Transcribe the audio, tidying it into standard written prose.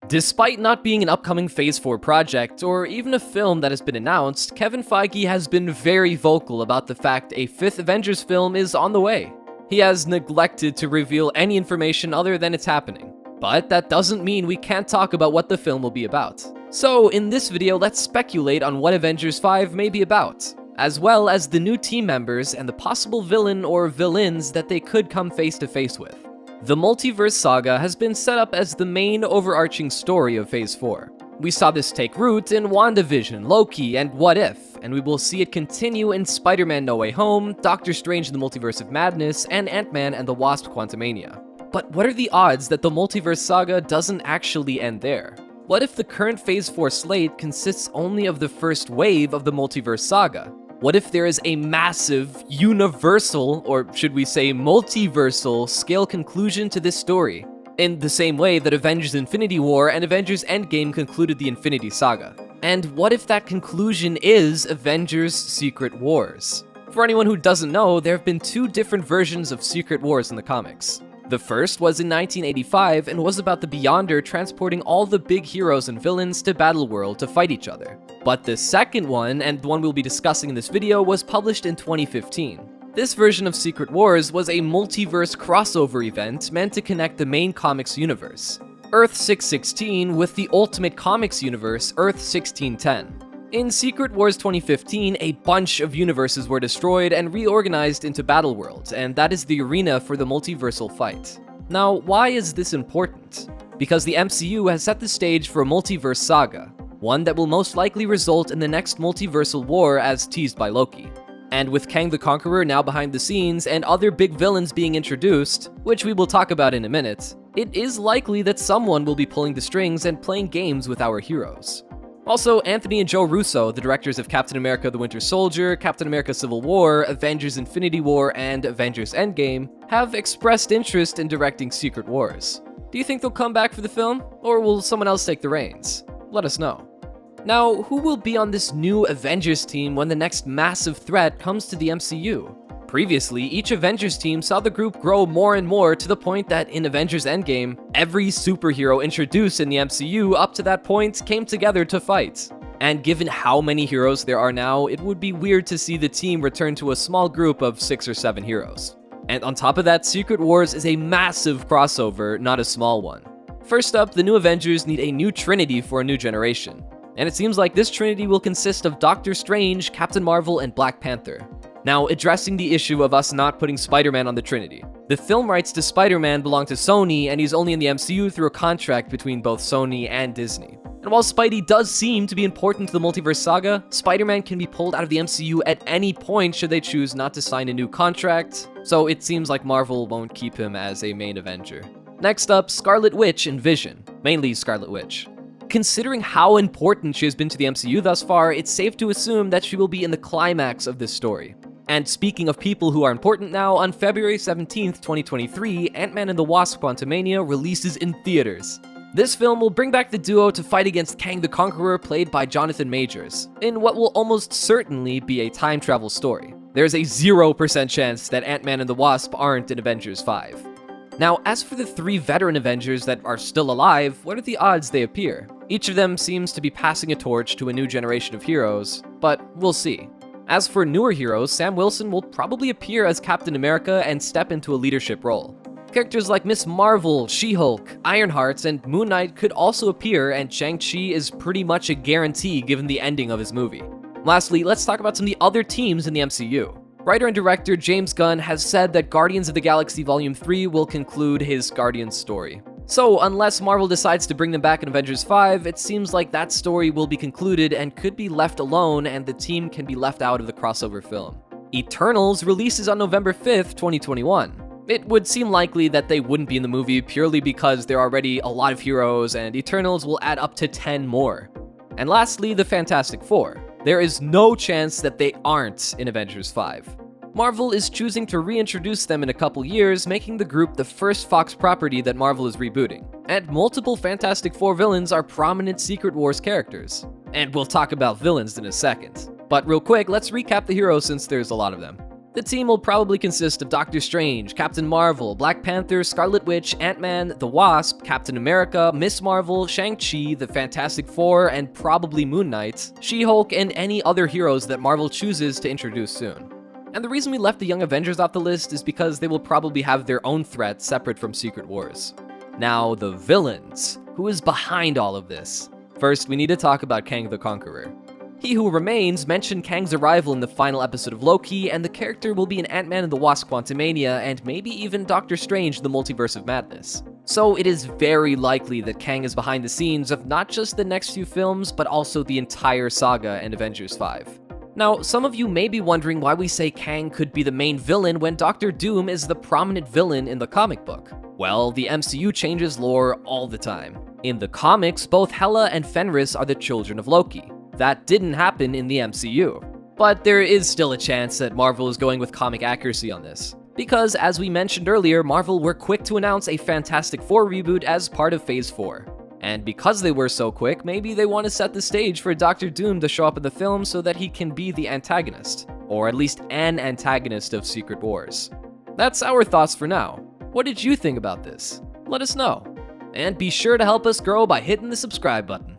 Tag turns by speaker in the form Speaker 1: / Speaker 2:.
Speaker 1: Despite not being an upcoming Phase 4 project, or even a film that has been announced, Kevin Feige has been very vocal about the fact a fifth Avengers film is on the way. He has neglected to reveal any information other than it's happening. But that doesn't mean we can't talk about what the film will be about. So in this video, let's speculate on what Avengers 5 may be about, as well as the new team members and the possible villain or villains that they could come face to face with. The multiverse saga has been set up as the main overarching story of Phase 4. We saw this take root in WandaVision, Loki, and What If, and we will see it continue in Spider-Man No Way Home, Doctor Strange in the Multiverse of Madness, and Ant-Man and the Wasp: Quantumania. But what are the odds that the multiverse saga doesn't actually end there? What if the current Phase 4 slate consists only of the first wave of the multiverse saga? What if there is a massive, universal, or should we say multiversal, scale conclusion to this story? In the same way that Avengers Infinity War and Avengers Endgame concluded the Infinity Saga. And what if that conclusion is Avengers Secret Wars? For anyone who doesn't know, there have been two different versions of Secret Wars in the comics. The first was in 1985 and was about the Beyonder transporting all the big heroes and villains to Battleworld to fight each other. But the second one, and the one we'll be discussing in this video, was published in 2015. This version of Secret Wars was a multiverse crossover event meant to connect the main comics universe, Earth 616, with the Ultimate Comics universe, Earth 1610. In Secret Wars 2015, a bunch of universes were destroyed and reorganized into Battleworld, and that is the arena for the multiversal fight. Now, why is this important? Because the MCU has set the stage for a multiverse saga, one that will most likely result in the next multiversal war as teased by Loki. And with Kang the Conqueror now behind the scenes and other big villains being introduced, which we will talk about in a minute, it is likely that someone will be pulling the strings and playing games with our heroes. Also, Anthony and Joe Russo, the directors of Captain America: The Winter Soldier, Captain America: Civil War, Avengers: Infinity War, and Avengers: Endgame, have expressed interest in directing Secret Wars. Do you think they'll come back for the film, or will someone else take the reins? Let us know. Now, who will be on this new Avengers team when the next massive threat comes to the MCU? Previously, each Avengers team saw the group grow more and more to the point that in Avengers Endgame, every superhero introduced in the MCU up to that point came together to fight. And given how many heroes there are now, it would be weird to see the team return to a small group of 6 or 7 heroes. And on top of that, Secret Wars is a massive crossover, not a small one. First up, the new Avengers need a new Trinity for a new generation. And it seems like this Trinity will consist of Doctor Strange, Captain Marvel, and Black Panther. Now, addressing the issue of us not putting Spider-Man on the Trinity. The film rights to Spider-Man belong to Sony, and he's only in the MCU through a contract between both Sony and Disney. And while Spidey does seem to be important to the multiverse saga, Spider-Man can be pulled out of the MCU at any point should they choose not to sign a new contract, so it seems like Marvel won't keep him as a main Avenger. Next up, Scarlet Witch and Vision, mainly Scarlet Witch. Considering how important she has been to the MCU thus far, it's safe to assume that she will be in the climax of this story. And speaking of people who are important now, on February 17th, 2023, Ant-Man and the Wasp: Quantumania releases in theaters. This film will bring back the duo to fight against Kang the Conqueror, played by Jonathan Majors, in what will almost certainly be a time travel story. There's a 0% chance that Ant-Man and the Wasp aren't in Avengers 5. Now, as for the 3 veteran Avengers that are still alive, what are the odds they appear? Each of them seems to be passing a torch to a new generation of heroes, but we'll see. As for newer heroes, Sam Wilson will probably appear as Captain America and step into a leadership role. Characters like Ms. Marvel, She-Hulk, Ironheart, and Moon Knight could also appear, and Shang-Chi is pretty much a guarantee given the ending of his movie. Lastly, let's talk about some of the other teams in the MCU. Writer and director James Gunn has said that Guardians of the Galaxy Volume 3 will conclude his Guardians story. So, unless Marvel decides to bring them back in Avengers 5, it seems like that story will be concluded and could be left alone, and the team can be left out of the crossover film. Eternals releases on November 5th, 2021. It would seem likely that they wouldn't be in the movie purely because there are already a lot of heroes, and Eternals will add up to 10 more. And lastly, the Fantastic Four. There is no chance that they aren't in Avengers 5. Marvel is choosing to reintroduce them in a couple years, making the group the first Fox property that Marvel is rebooting. And multiple Fantastic Four villains are prominent Secret Wars characters. And we'll talk about villains in a second. But real quick, let's recap the heroes since there's a lot of them. The team will probably consist of Doctor Strange, Captain Marvel, Black Panther, Scarlet Witch, Ant-Man, the Wasp, Captain America, Miss Marvel, Shang-Chi, the Fantastic Four, and probably Moon Knight, She-Hulk, and any other heroes that Marvel chooses to introduce soon. And the reason we left the Young Avengers off the list is because they will probably have their own threat separate from Secret Wars. Now, the villains. Who is behind all of this? First, we need to talk about Kang the Conqueror. He Who Remains mentioned Kang's arrival in the final episode of Loki, and the character will be in Ant-Man and the Wasp: Quantumania, and maybe even Doctor Strange: The Multiverse of Madness. So it is very likely that Kang is behind the scenes of not just the next few films, but also the entire saga and Avengers 5. Now, some of you may be wondering why we say Kang could be the main villain when Doctor Doom is the prominent villain in the comic book. Well, the MCU changes lore all the time. In the comics, both Hela and Fenris are the children of Loki. That didn't happen in the MCU. But there is still a chance that Marvel is going with comic accuracy on this. Because, as we mentioned earlier, Marvel were quick to announce a Fantastic Four reboot as part of Phase 4. And because they were so quick, maybe they want to set the stage for Doctor Doom to show up in the film so that he can be the antagonist. Or at least an antagonist of Secret Wars. That's our thoughts for now. What did you think about this? Let us know. And be sure to help us grow by hitting the subscribe button.